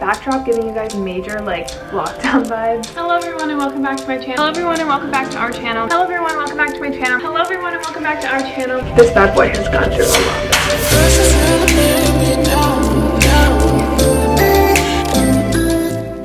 backdrop giving you guys major like lockdown vibes. Hello everyone and welcome back to my channel. Hello everyone and welcome back to our channel. Hello everyone, welcome back to my channel. Hello everyone and welcome back to our channel. This bad boy has gone through a lot.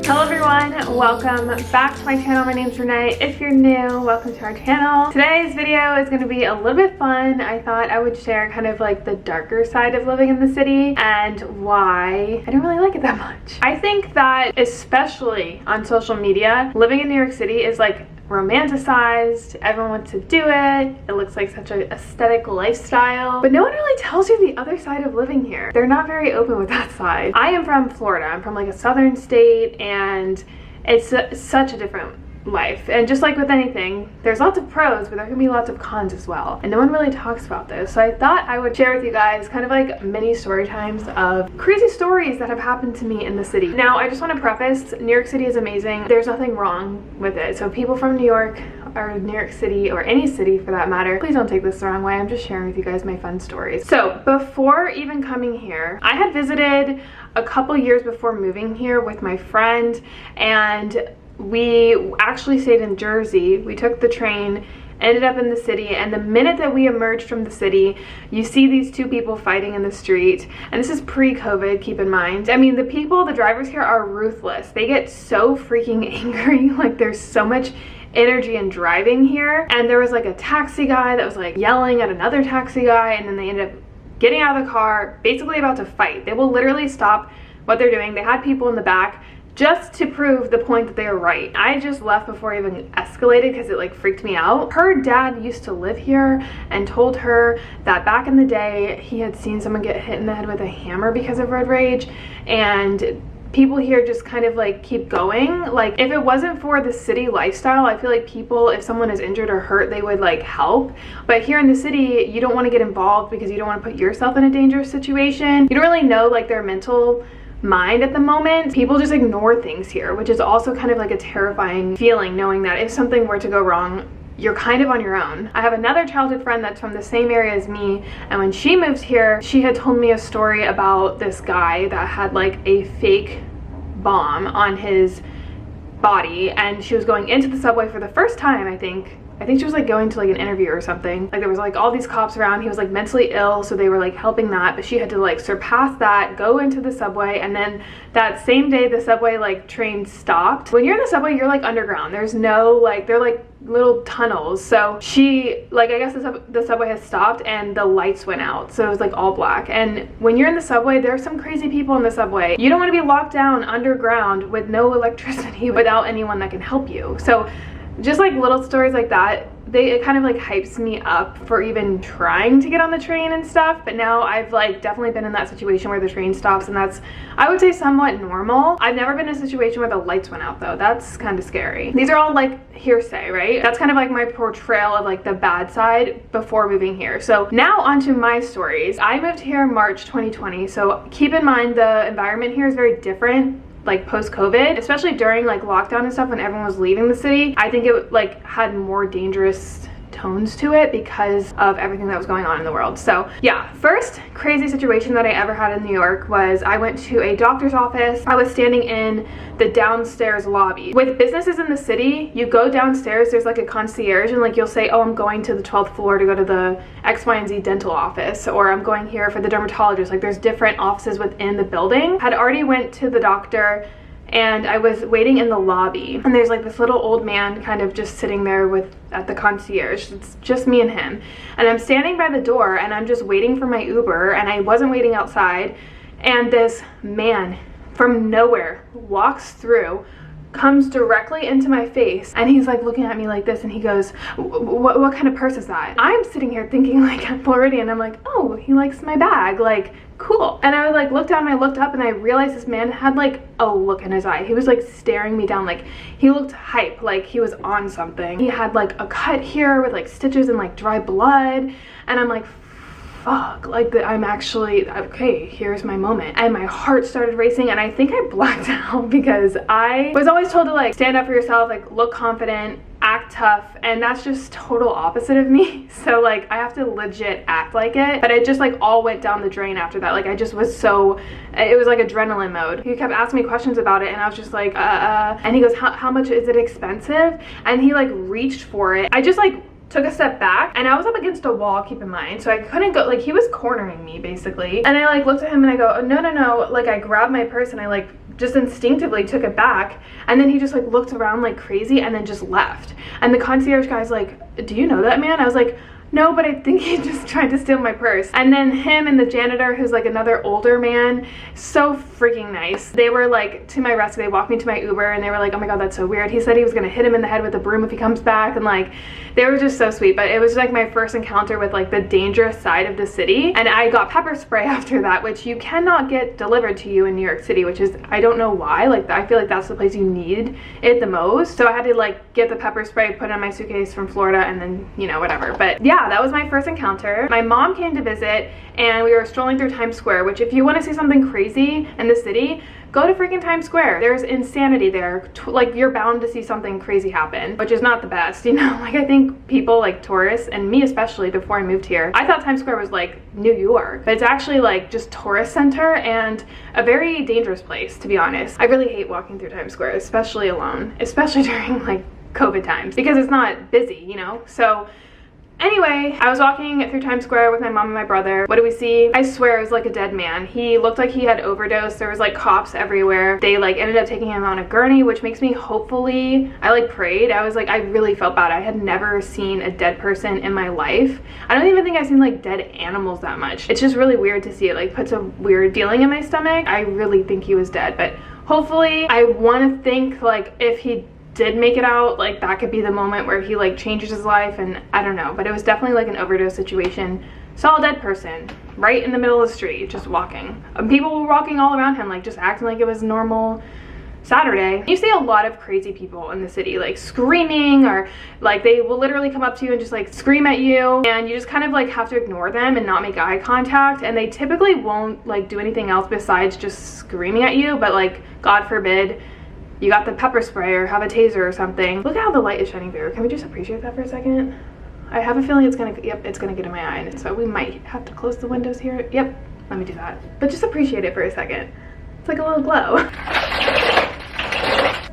Hello everyone, welcome back to my channel. My name's Renee. If you're new, welcome to our channel. Today's video is going to be a little bit fun. I thought I would share kind of like the darker side of living in the city and why I don't really like it that much. I think that especially on social media, living in New York City is like romanticized. Everyone wants to do it. It looks like such an aesthetic lifestyle, but no one really tells you the other side of living here. They're not very open with that side. I am from Florida. I'm from like a southern state, and it's such a different life. And just like with anything, there's lots of pros, but there can be lots of cons as well. And no one really talks about this. So I thought I would share with you guys kind of like mini story times of crazy stories that have happened to me in the city. Now, I just want to preface, New York City is amazing. There's nothing wrong with it. So people from New York or New York City or any city for that matter, please don't take this the wrong way. I'm just sharing with you guys my fun stories. So before even coming here, I had visited a couple years before moving here with my friend, and we actually stayed in Jersey. We took the train, ended up in the city, and the minute that we emerged from the city, you see these two people fighting in the street. And this is pre-COVID, keep in mind. I mean, the drivers here are ruthless. They get so freaking angry. Like, there's so much energy in driving here. And there was like a taxi guy that was like yelling at another taxi guy, and then they ended up getting out of the car, basically about to fight. They will literally stop what they're doing. They had people in the back just to prove the point that they were right. I just left before it even escalated because it like freaked me out. Her dad used to live here and told her that back in the day he had seen someone get hit in the head with a hammer because of road rage, and people here just kind of like keep going. Like, if it wasn't for the city lifestyle, I feel like people, if someone is injured or hurt, they would like help. But here in the city, you don't want to get involved because you don't want to put yourself in a dangerous situation. You don't really know like their mental mind at the moment. People just ignore things here, which is also kind of like a terrifying feeling, knowing that if something were to go wrong, you're kind of on your own. I have another childhood friend that's from the same area as me, and when she moved here, she had told me a story about this guy that had like a fake bomb on his body, and she was going into the subway for the first time. I think she was like going to like an interview or something. Like, there was like all these cops around. He was like mentally ill, so they were like helping that, but she had to like surpass that, go into the subway, and then that same day the subway like train stopped. When you're in the subway, you're like underground. There's no like, they're like little tunnels. So she like, I guess the subway has stopped and the lights went out, so it was like all black. And when you're in the subway, there's some crazy people in the subway. You don't want to be locked down underground with no electricity without anyone that can help you. So just like little stories like that, it kind of like hypes me up for even trying to get on the train and stuff. But now I've like definitely been in that situation where the train stops, and that's, I would say, somewhat normal. I've never been in a situation where the lights went out though. That's kind of scary. These are all like hearsay, right? That's kind of like my portrayal of like the bad side before moving here. So now onto my stories. I moved here March 2020, so keep in mind the environment here is very different, like post-COVID, especially during like lockdown and stuff when everyone was leaving the city. I think it like had more dangerous tones to it because of everything that was going on in the world. So yeah, first crazy situation that I ever had in New York was I went to a doctor's office. I was standing in the downstairs lobby. With businesses in the city, you go downstairs, there's like a concierge, and like you'll say, oh, I'm going to the 12th floor to go to the X, Y, and Z dental office, or I'm going here for the dermatologist. Like, there's different offices within the building. Had already went to the doctor, and I was waiting in the lobby, and there's like this little old man kind of just sitting there at the concierge. It's just me and him, and I'm standing by the door and I'm just waiting for my Uber, and I wasn't waiting outside, and this man from nowhere walks through, comes directly into my face, and he's like looking at me like this, and he goes, what kind of purse is that? I'm sitting here thinking like I'm Floridian. I'm like, oh, he likes my bag, like cool. And I like looked down and I looked up, and I realized this man had like a look in his eye. He was like staring me down, like he looked hype, like he was on something. He had like a cut here with like stitches and like dry blood, and I'm like, fuck, like I'm actually, okay, here's my moment. And my heart started racing, and I think I blacked out because I was always told to like stand up for yourself, like look confident, act tough, and that's just total opposite of me. So like I have to legit act like it, but it just like all went down the drain after that. Like I just was so, it was like adrenaline mode. He kept asking me questions about it, and I was just like and he goes, how much is it expensive? And he like reached for it. I just like took a step back, and I was up against a wall, keep in mind, so I couldn't go, like he was cornering me basically. And I like looked at him and I go, oh, no, like I grabbed my purse and I like just instinctively took it back, and then he just like looked around like crazy and then just left. And the concierge guy's like, do you know that man? I was like, no, but I think he just tried to steal my purse. And then him and the janitor, who's like another older man, so freaking nice. They were like to my rescue. They walked me to my Uber, and they were like, oh my god, that's so weird. He said he was gonna hit him in the head with a broom if he comes back, and like they were just so sweet. But it was like my first encounter with like the dangerous side of the city. And I got pepper spray after that, which you cannot get delivered to you in New York City, which is, I don't know why, like I feel like that's the place you need it the most. So I had to like get the pepper spray, put it in my suitcase from Florida, and then, you know, whatever. But yeah, that was my first encounter. My mom came to visit, and we were strolling through Times Square, which if you want to see something crazy in the city, go to freaking Times Square. There's insanity there. Like you're bound to see something crazy happen, which is not the best, you know? Like I think people like tourists, and me especially before I moved here, I thought Times Square was like New York, but it's actually like just tourist center and a very dangerous place, to be honest. I really hate walking through Times Square, especially alone, especially during like COVID times, because it's not busy, you know? So anyway, I was walking through Times Square with my mom and my brother. What do we see? I swear it was like a dead man. He looked like he had overdosed. There was like cops everywhere. They like ended up taking him on a gurney, which makes me hopefully, I like prayed. I was like, I really felt bad. I had never seen a dead person in my life. I don't even think I've seen like dead animals that much. It's just really weird to see it. Like puts a weird feeling in my stomach. I really think he was dead, but hopefully, I want to think like if he did make it out, like that could be the moment where he like changes his life, and I don't know, but it was definitely like an overdose situation. Saw a dead person right in the middle of the street just walking. People were walking all around him, like just acting like it was normal Saturday. You see a lot of crazy people in the city, like screaming, or like they will literally come up to you and just like scream at you, and you just kind of like have to ignore them and not make eye contact, and they typically won't like do anything else besides just screaming at you. But like God forbid you got the pepper spray or have a taser or something. Look at how the light is shining through. Can we just appreciate that for a second? I have a feeling it's gonna, yep, it's gonna get in my eye, and so we might have to close the windows here. Yep, let me do that. But just appreciate it for a second. It's like a little glow.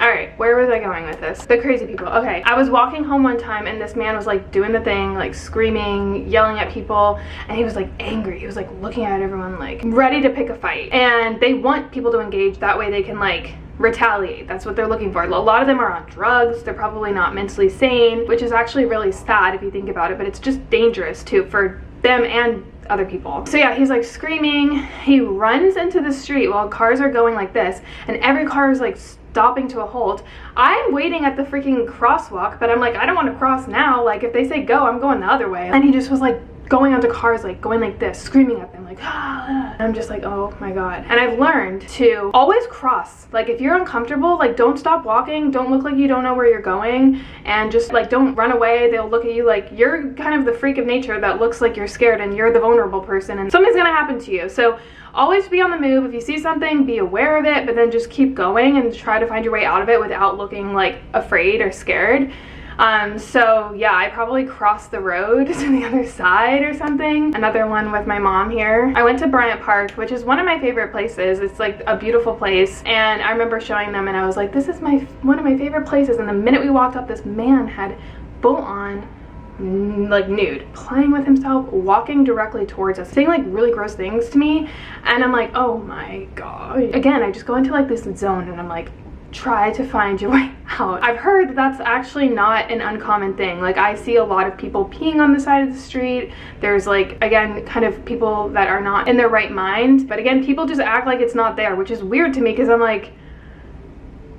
All right, where was I going with this? The crazy people. Okay, I was walking home one time, and this man was like doing the thing, like screaming, yelling at people, and he was like angry. He was like looking at everyone like ready to pick a fight. And they want people to engage, that way they can like retaliate. That's what they're looking for. A lot of them are on drugs. They're probably not mentally sane, which is actually really sad if you think about it, but it's just dangerous too for them and other people. So yeah, he's like screaming. He runs into the street while cars are going like this, and every car is like stopping to a halt. I'm waiting at the freaking crosswalk, but I'm like, I don't want to cross now. Like if they say go, I'm going the other way. And he just was like going onto cars, like going like this, screaming at them like ah. I'm just like, oh my god. And I've learned to always cross. Like if you're uncomfortable, like don't stop walking, don't look like you don't know where you're going, and just like don't run away. They'll look at you like you're kind of the freak of nature that looks like you're scared, and you're the vulnerable person, and something's gonna happen to you. So always be on the move. If you see something, be aware of it, but then just keep going and try to find your way out of it without looking like afraid or scared. So yeah, I probably crossed the road to the other side or something. Another one with my mom here. I went to Bryant Park, which is one of my favorite places. It's like a beautiful place, and I remember showing them, and I was like, this is one of my favorite places. And the minute we walked up, this man had full on like nude, playing with himself, walking directly towards us, saying like really gross things to me, and I'm like, oh my god. Again, I just go into like this zone, and I'm like, try to find your way out. I've heard that that's actually not an uncommon thing. Like I see a lot of people peeing on the side of the street. There's like, again, kind of people that are not in their right mind, but again, people just act like it's not there, which is weird to me, because I'm like,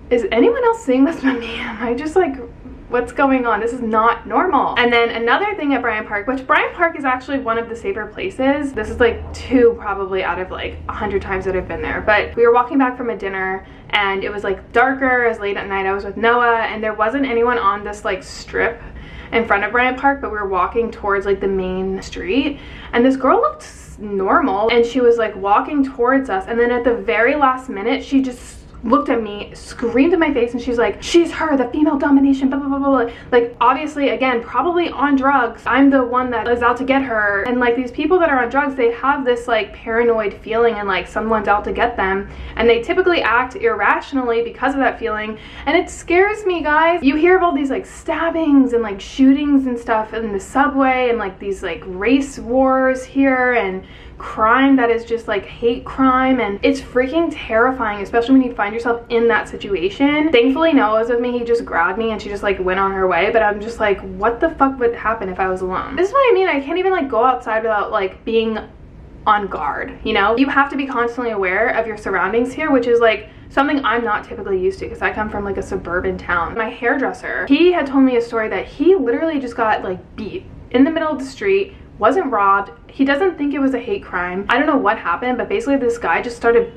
is anyone else seeing this but me? Am I just like, what's going on? This is not normal. And then another thing at Bryant Park, which Bryant Park is actually one of the safer places. This is like 2 probably out of like 100 times that I've been there. But we were walking back from a dinner, and it was like darker, it was late at night. I was with Noah, and there wasn't anyone on this like strip in front of Bryant Park, but we were walking towards like the main street, and this girl looked normal, and she was like walking towards us, and then at the very last minute she just looked at me, screamed in my face, and she's like, she's her, the female domination, blah, blah, blah, blah. Like, obviously, again, probably on drugs. I'm the one that is out to get her. And like, these people that are on drugs, they have this like paranoid feeling and like someone's out to get them. And they typically act irrationally because of that feeling. And it scares me, guys. You hear of all these like stabbings and like shootings and stuff in the subway and like these like race wars here and crime that is just like hate crime, and it's freaking terrifying, especially when you find yourself in that situation. Thankfully Noah was with me. He just grabbed me and she just like went on her way, but I'm just like, what the fuck would happen if I was alone? This is what I mean. I can't even like go outside without like being on guard, you know? You have to be constantly aware of your surroundings here, which is like something I'm not typically used to because I come from like a suburban town. My hairdresser, he had told me a story that he literally just got like beat in the middle of the street, wasn't robbed. He doesn't think it was a hate crime. I don't know what happened, but basically this guy just started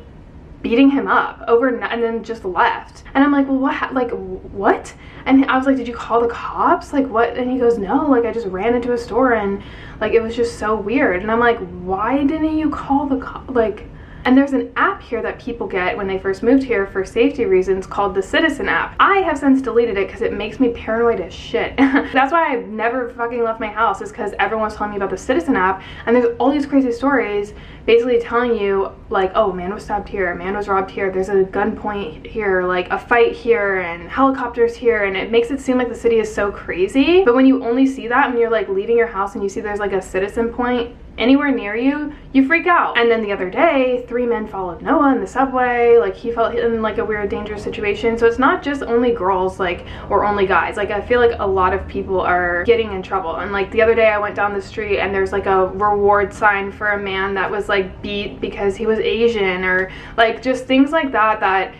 beating him up and then just left. And I'm like, well, what? And I was like, did you call the cops? Like, what? And he goes, no, like I just ran into a store and like it was just so weird. And I'm like, why didn't you call the cops? Like, and there's an app here that people get when they first moved here for safety reasons called the Citizen app. I have since deleted it because it makes me paranoid as shit. That's why I've never fucking left my house, is because everyone's telling me about the Citizen app, and there's all these crazy stories basically telling you like, oh, man was stabbed here, man was robbed here, there's a gunpoint here, like a fight here, and helicopters here, and it makes it seem like the city is so crazy. But when you only see that when you're like leaving your house and you see there's like a Citizen point anywhere near you, you freak out. And then the other day, 3 men followed Noah in the subway. Like, he felt in like a weird dangerous situation. So it's not just only girls, like, or only guys. Like, I feel like a lot of people are getting in trouble. And like the other day I went down the street and there's like a reward sign for a man that was like beat because he was Asian, or like just things like that, that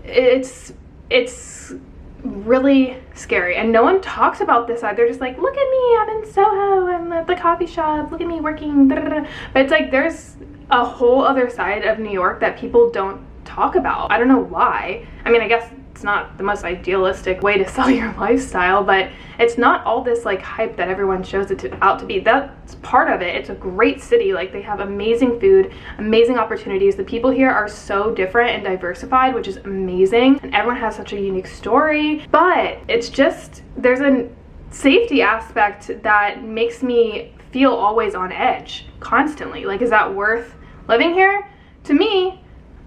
it's really scary. And no one talks about this side. They're just like, look at me, I'm in Soho, I'm at the coffee shop, look at me working, da, da, da. But it's like there's a whole other side of New York that people don't talk about. I don't know why. I mean, I guess it's not the most idealistic way to sell your lifestyle, but it's not all this like hype that everyone shows it out to be. That's part of it. It's a great city. Like, they have amazing food, amazing opportunities. The people here are so different and diversified, which is amazing, and everyone has such a unique story. But it's just, there's a safety aspect that makes me feel always on edge constantly. Like, is that worth living here? To me,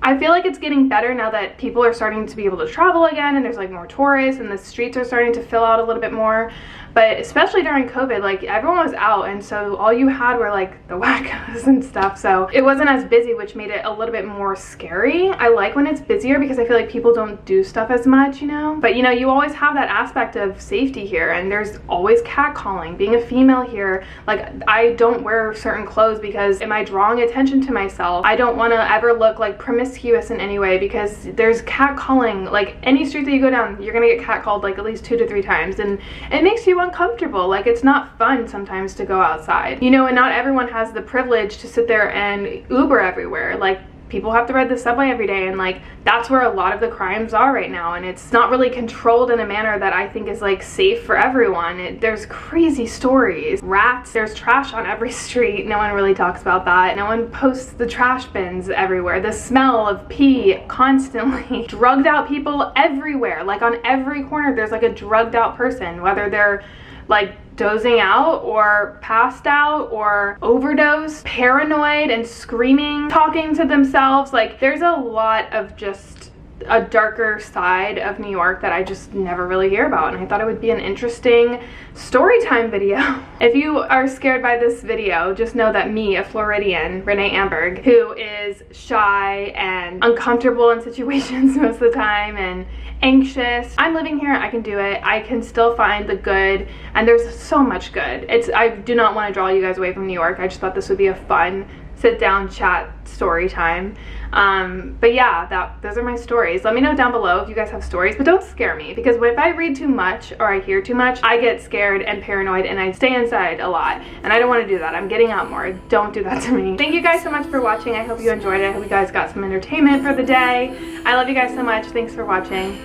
I feel like it's getting better now that people are starting to be able to travel again, and there's like more tourists and the streets are starting to fill out a little bit more. But especially during COVID, like everyone was out, and so all you had were like the wackos and stuff. So it wasn't as busy, which made it a little bit more scary. I like when it's busier because I feel like people don't do stuff as much, you know? But you know, you always have that aspect of safety here, and there's always catcalling. Being a female here, like I don't wear certain clothes because am I drawing attention to myself? I don't want to ever look like promiscuous in any way because there's catcalling. Like any street that you go down, you're gonna get catcalled like at least 2 to 3 times, and it makes you uncomfortable. Like, it's not fun sometimes to go outside, you know, and not everyone has the privilege to sit there and Uber everywhere. Like, people have to ride the subway every day, and like that's where a lot of the crimes are right now, and it's not really controlled in a manner that I think is like safe for everyone. There's crazy stories, rats, there's trash on every street. No one really talks about that. No one posts the trash bins everywhere, the smell of pee constantly. Drugged out people everywhere. Like on every corner there's like a drugged out person, whether they're like dozing out or passed out or overdosed, paranoid and screaming, talking to themselves. Like, there's a lot of just a darker side of New York that I just never really hear about, and I thought it would be an interesting story time video. If you are scared by this video, just know that me, a Floridian, Renee Amberg, who is shy and uncomfortable in situations most of the time and anxious, I'm living here, I can do it. I can still find the good, and there's so much good. I do not want to draw you guys away from New York. I just thought this would be a fun sit down chat story time. But yeah, those are my stories. Let me know down below if you guys have stories, but don't scare me, because if I read too much or I hear too much, I get scared and paranoid and I stay inside a lot, and I don't want to do that. I'm getting out more. Don't do that to me. Thank you guys so much for watching. I hope you enjoyed it. I hope you guys got some entertainment for the day. I love you guys so much. Thanks for watching.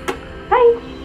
Bye.